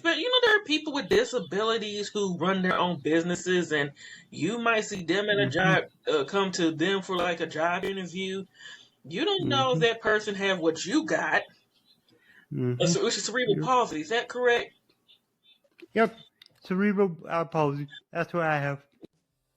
But there are people with disabilities who run their own businesses, and you might see them at a Mm-hmm. job, come to them for like a job interview. You don't know if Mm-hmm. that person have what you got, Mm-hmm. which is cerebral Yep. palsy. Is that correct? Yep. Cerebral palsy. That's what I have.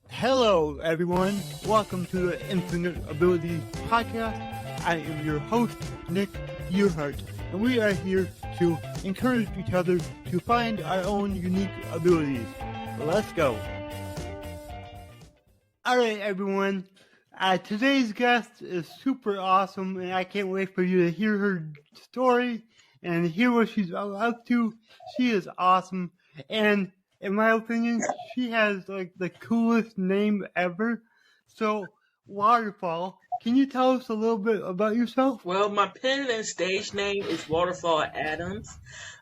Hello, everyone. Welcome to the Infinite Ability Podcast. I am your host, Nick Yerhart, and we are here to encourage each other to find our own unique abilities. Let's go. All right, everyone. Today's guest is super awesome, and I can't wait for you to hear her story and hear what she's up to. She is awesome, and in my opinion, she has like the coolest name ever. So, Waterfall, can you tell us a little bit about yourself? Well, my pen and stage name is Waterfall Adams.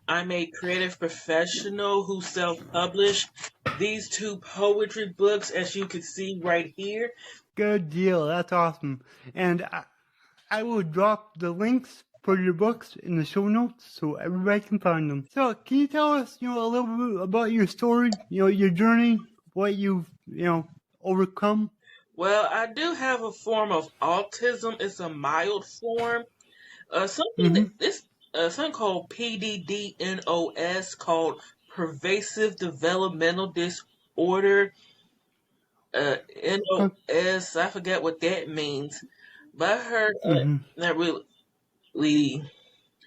I'm a creative professional who self-published these two poetry books, as you can see right here. Good deal. That's awesome. And I will drop the links for your books in the show notes so everybody can find them. So, can you tell us, a little bit about your story, your journey, what you've, overcome? Well, I do have a form of autism. It's a mild form. Something Mm-hmm. that this something called PDDNOS, called pervasive developmental disorder. Okay. NOS, I forget what that means, but I heard Mm-hmm. not really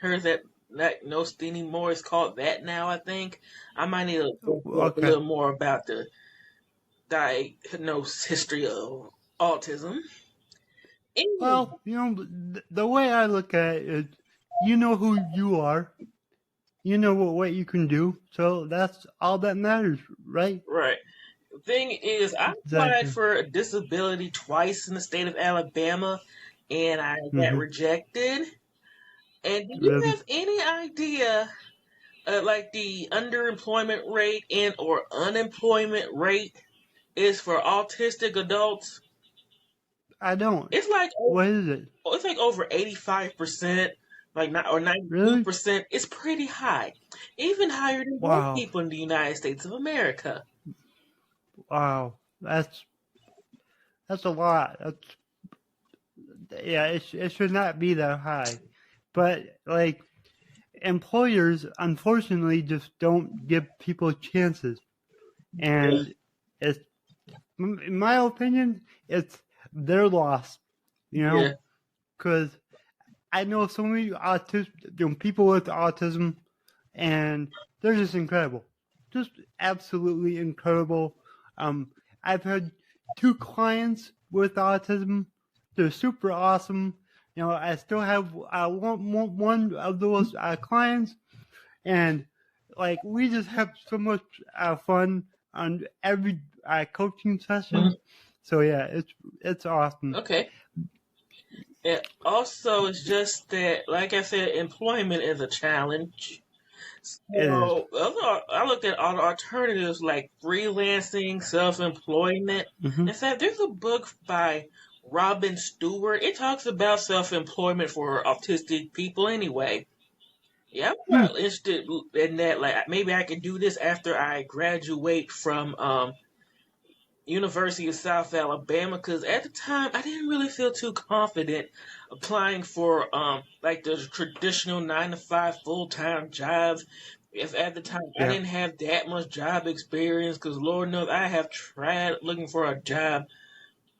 heard that not noticed anymore. It's called that now. I think I might need to look up a Okay. little more about the diagnosed history of autism. Anyway, Well, the way I look at it is, you know who you are, you know what you can do, so that's all that matters, right? right. The thing is, I applied Exactly. for a disability twice in the state of Alabama, and I got Mm-hmm. rejected. And do you Really? have any idea, like the underemployment rate and or unemployment rate is for autistic adults? I don't. It's like What is it? it's like over 85%, like not or Really? 92%. It's pretty high, even higher than white Wow. people in the United States of America. Wow. That's a lot. Yeah, it should not be that high. But like, employers unfortunately just don't give people chances. Yeah. And it's, in my opinion, it's their loss, Yeah. because I know so many people with autism, and they're just incredible, just absolutely incredible. I've had 2 clients with autism; they're super awesome. I still have one of those clients, and like we just have so much fun on every coaching session. Mhm. So yeah, it's awesome. Okay. And also, it's just that, like I said, employment is a challenge. It is. So I looked at all the alternatives like freelancing, self-employment. Mm-hmm. In fact, there's a book by Robin Stewart. It talks about self-employment for autistic people anyway. Yeah, I'm Hmm. quite interested in that. Like maybe I can do this after I graduate from University of South Alabama, because at the time I didn't really feel too confident applying for like the traditional 9 to 5 full-time jobs. If at the time I Yeah. didn't have that much job experience, because Lord knows I have tried looking for a job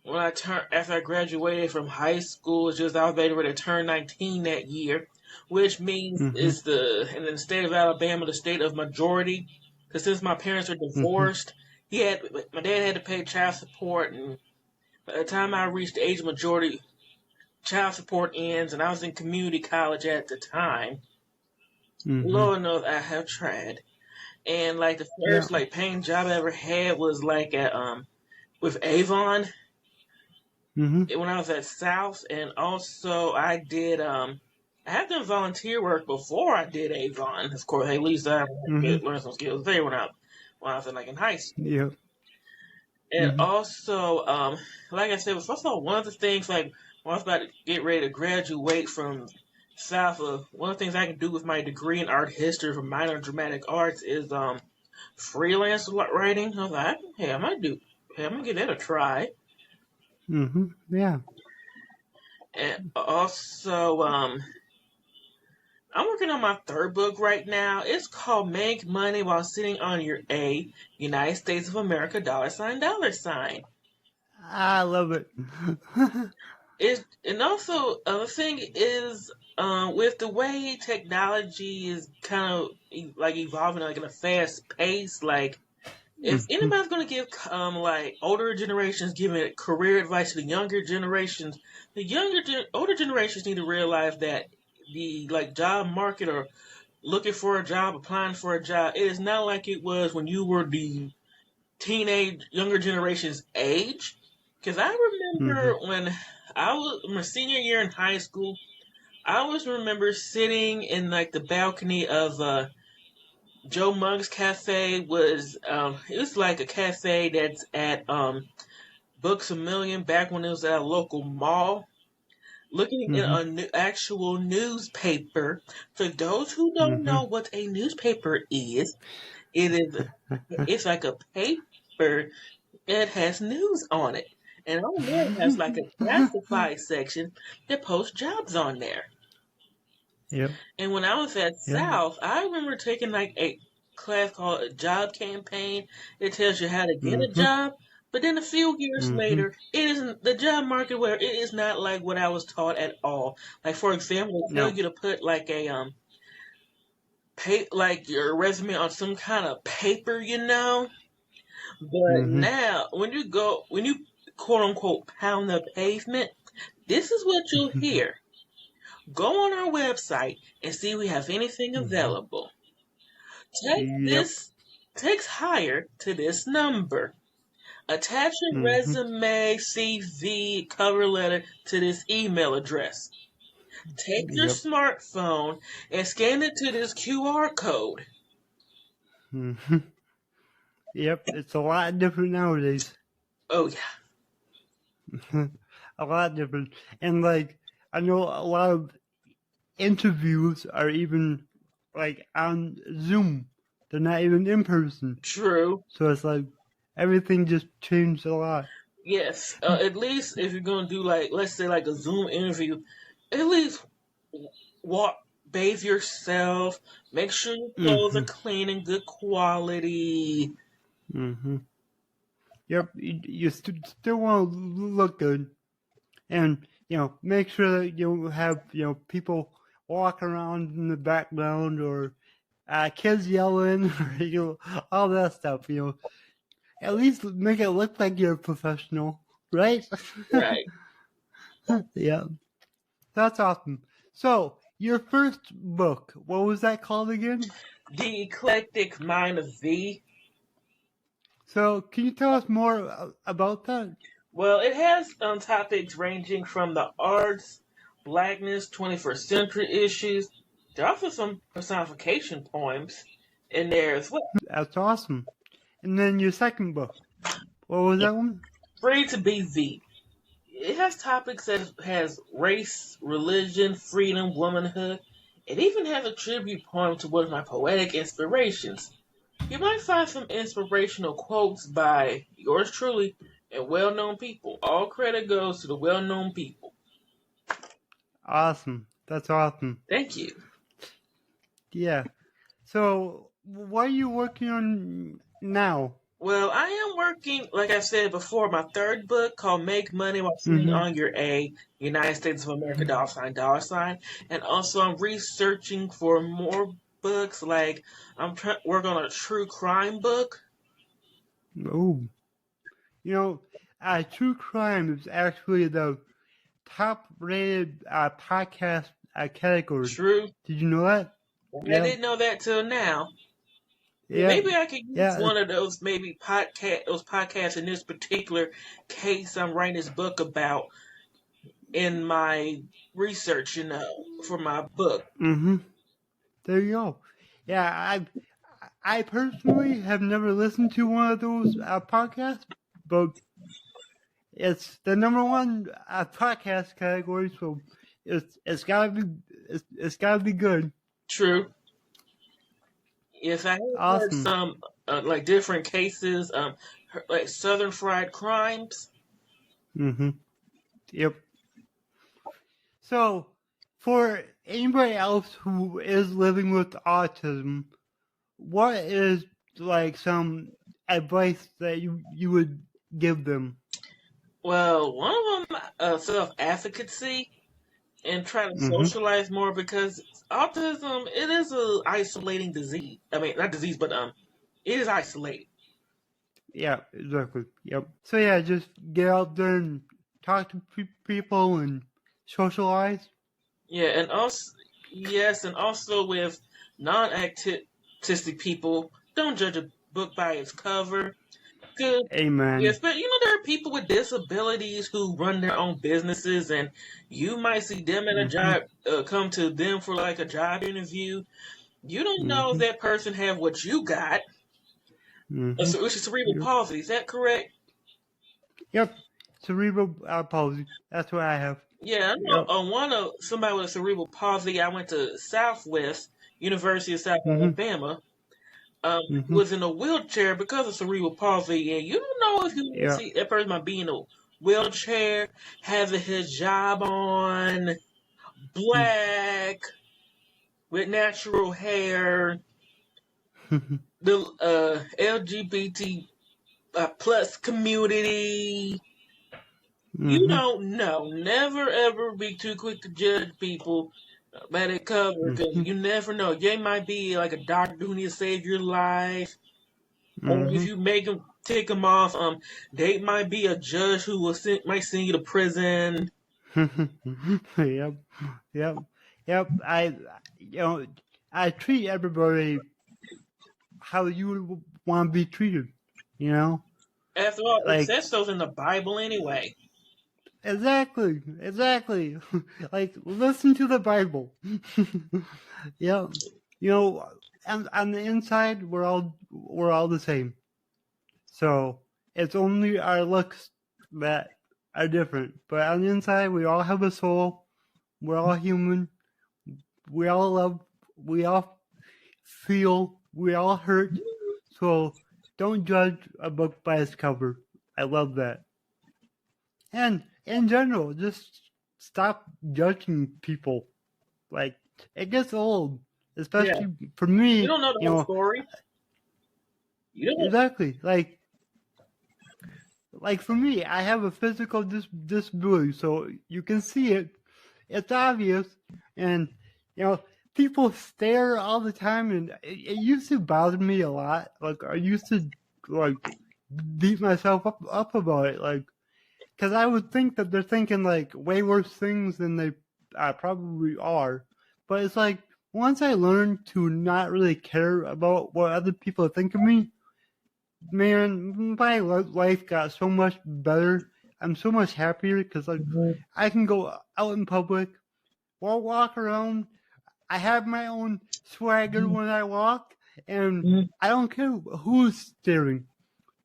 when I turned after I graduated from high school. It's just I was ready to turn 19 that year, which means Mm-hmm. it's in the state of Alabama, the state of majority. Because since my parents are Mm-hmm. divorced, my dad had to pay child support, and by the time I reached the age of majority, child support ends, and I was in community college at the time. Mm-hmm. Lord knows I have tried, and like the Yeah. first like paying job I ever had was like at with Avon Mm-hmm. when I was at South, and also I did I have done volunteer work before I did Avon. Of course, at least I Mm-hmm. learned some skills there when I was like in high school. Yeah. And Mm-hmm. also, like I said, first of all, one of the things like when I was about to get ready to graduate from south of one of the things I can do with my degree in art history from minor in dramatic arts is freelance writing. I was like, hey, I'm gonna give that a try. Yeah. And also, I'm working on my third book right now. It's called Make Money While Sitting on Your A, United States of America, $. I love it. And also, the thing is, with the way technology is kind of like evolving like in a fast pace, like if anybody's going to give like older generations giving career advice to the younger generations, older generations need to realize that the like job market or looking for a job, applying for a job, it is not like it was when you were the teenage younger generation's age. Because I remember when I was my senior year in high school, I always remember sitting in like the balcony of Joe Mugg's Cafe. It was like a cafe that's at Books a Million back when it was at a local mall. Looking at a actual newspaper. For those who don't know what a newspaper is, it's like a paper that has news on it. And on there it has like a classified section that posts jobs on there. Yep. And when I was at Yep. South, I remember taking like a class called a job campaign. It tells you how to get a job. But then a few years later, it isn't the job market where it is not like what I was taught at all. Like for example, they tell No. you to put like a like your resume on some kind of paper, you know. But now when you quote unquote pound the pavement, this is what you'll hear. Go on our website and see if we have anything available. Yep. Text higher to this number. Attach your resume, CV, cover letter to this email address. Take your Yep. smartphone and scan it to this QR code. Yep. It's a lot different nowadays. Oh yeah. A lot different. And like I know a lot of interviews are even like on Zoom. They're not even in person. True. So it's like everything just changed a lot. Yes. At least if you're gonna do like let's say like a Zoom interview, at least bathe yourself, make sure your clothes are clean and good quality. Yep, you still want to look good, and make sure that you have people walking around in the background or kids yelling, or all that stuff. At least make it look like you're a professional, right? Right. Yeah, that's awesome. So your first book, what was that called again? The Eclectic Mind of V. So can you tell us more about that? Well, it has topics ranging from the arts, blackness, 21st century issues. There are also some personification poems in there as well. That's awesome. And then your second book, what was that one? Free to be V. It has topics that has race, religion, freedom, womanhood. It even has a tribute poem to one of my poetic inspirations. You might find some inspirational quotes by yours truly and well-known people. All credit goes to the well-known people. Awesome. That's awesome. Thank you. Yeah. So, what are you working on now? Well, I am working, like I said before, my third book called Make Money While Sitting on Your A, United States of America, $. And also I'm researching for more books, like I'm trying to work on a true crime book. Oh. True crime is actually the top-rated podcast category. True. Did you know that? I didn't know that till now. Yeah. Maybe I could use one of those podcasts in this particular case I'm writing this book about in my research, for my book. There you go. Yeah, I personally have never listened to one of those podcasts, but it's the number one podcast category, so it's gotta be it's got to be good. True. Yes, I have heard Awesome. some like different cases, like Southern fried crimes. Mm-hmm. Yep. So, for anybody else who is living with autism, what is like some advice that you would give them? Well, one of them, self-advocacy and try to Mm-hmm. socialize more because autism, it is a isolating disease. I mean, not disease, but it is isolating. Yeah, exactly. Yep. So yeah, just get out there and talk to people and socialize. Yeah, and also, yes, and also with non-autistic people, don't judge a book by its cover. Good. Amen. Yes, but there are people with disabilities who run their own businesses, and you might see them at a Mm-hmm. job, come to them for like a job interview. You don't know if Mm-hmm. that person have what you got, Mm-hmm. which is cerebral Yep. palsy. Is that correct? Yep. Cerebral palsy. That's what I have. Yeah, I know. Yep. Somebody with cerebral palsy. I went to Southwest University of South Mm-hmm. Alabama. Mm-hmm. Was in a wheelchair because of cerebral palsy, and you don't know if you Yeah. see that person might be in a wheelchair, having his job on, black, with natural hair, the LGBT plus community. You Mm-hmm. don't know. Never ever be too quick to judge people by their cover because Mm-hmm. you never know. They might be like a doctor who needs to save your life. Or if Mm-hmm. you make them take them off, they might be a judge who might send you to prison. Yep. Yep. Yep. You know, I treat everybody how you would want to be treated. You know, After all, it like says so in the Bible anyway. exactly, exactly. Like listen to the Bible. Yeah, you know, and on the inside, we're all the same. So it's only our looks that are different. But on the inside, we all have a soul. We're all human. We all love. We all feel. We all hurt. So don't judge a book by its cover. I love that. And in general, just stop judging people. Like it gets old, Yeah, especially for you me. don't know the You whole know, story. You don't. exactly. Like for me, I have a physical disability, so you can see it. It's obvious, and you know, people stare all the time, and it used to bother me a lot. Like I used to like beat myself up about it, like because I would think that they're thinking like way worse things than they probably are. But it's like once I learned to not really care about what other people think of me, man, my life got so much better. I'm so much happier because like I can go out in public, walk around. I have my own swagger when I walk, and I don't care who's staring.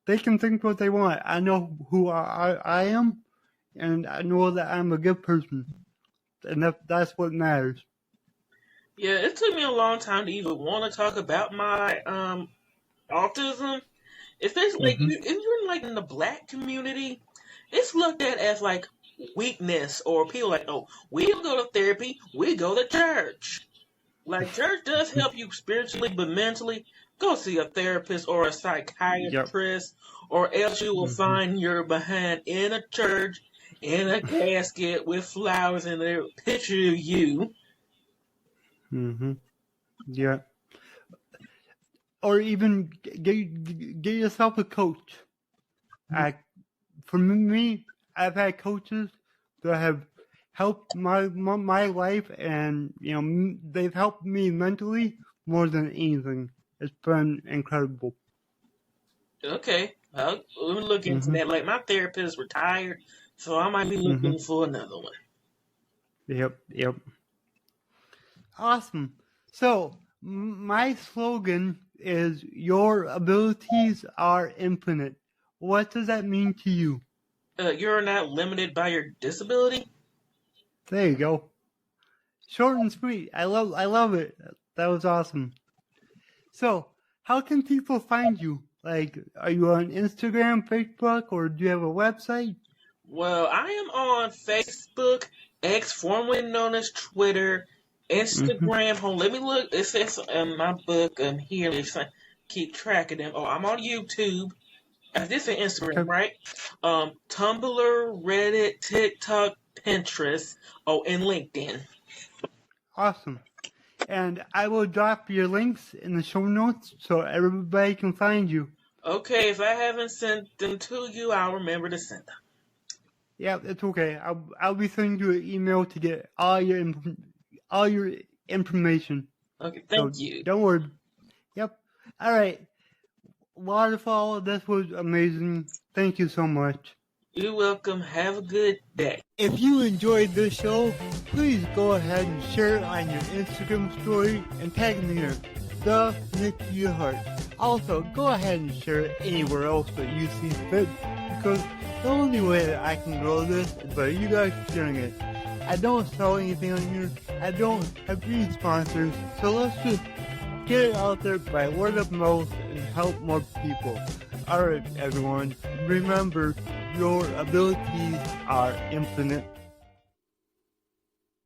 They can think what they want. I know who I am, and I know that I'm a good person, and that's what matters. Yeah, it took me a long time to even want to talk about my autism. Especially like Mm-hmm. if you're like in the black community, it's looked at as like weakness, or people like, oh, we don't go to therapy, we go to church. Like church does help you spiritually, but mentally, go see a therapist or a Yep. psychiatrist, or else you will Mm-hmm. find your behind in a church in a casket with flowers and a picture of you. Mm-hmm. Yeah. Or even get yourself a coach. I For me, I've had coaches that have helped my life, and you know they've helped me mentally more than anything. It's been incredible. Okay, let me look into Mm-hmm. that. Like my therapist retired, so I might be Mm-hmm. looking for another one. Yep. Yep. Awesome. So my slogan is "Your abilities are infinite." What does that mean to you? You're not limited by your disability. There you go. Short and sweet. I love it. That was awesome. So, how can people find you? Like, are you on Instagram, Facebook, or do you have a website? Well, I am on Facebook, X, formerly known as Twitter, Mm-hmm. Instagram. Hold on, let me look. It says in my book here. Let's keep track of them. Oh, I'm on YouTube. This is Instagram, Okay. right? Tumblr, Reddit, TikTok, Pinterest. Oh, and LinkedIn. Awesome. And I will drop your links in the show notes so everybody can find you. Okay, if I haven't sent them to you, I'll remember to send them. Yeah, it's okay. I'll be sending you an email to get all your information. Okay, So thank you. don't worry. Yep. All right. Waterfall, this was amazing. Thank you so much. You're welcome. Have a good day. If you enjoyed this show, please go ahead and share it on your Instagram story and tag me in the Nick Yerhart. Also, go ahead and share it anywhere else that you see fit, because the only way that I can grow this is by you guys sharing it. I don't sell anything on here. I don't have any sponsors, so let's just get it out there by word of mouth and help more people. Alright, everyone, remember, your abilities are infinite.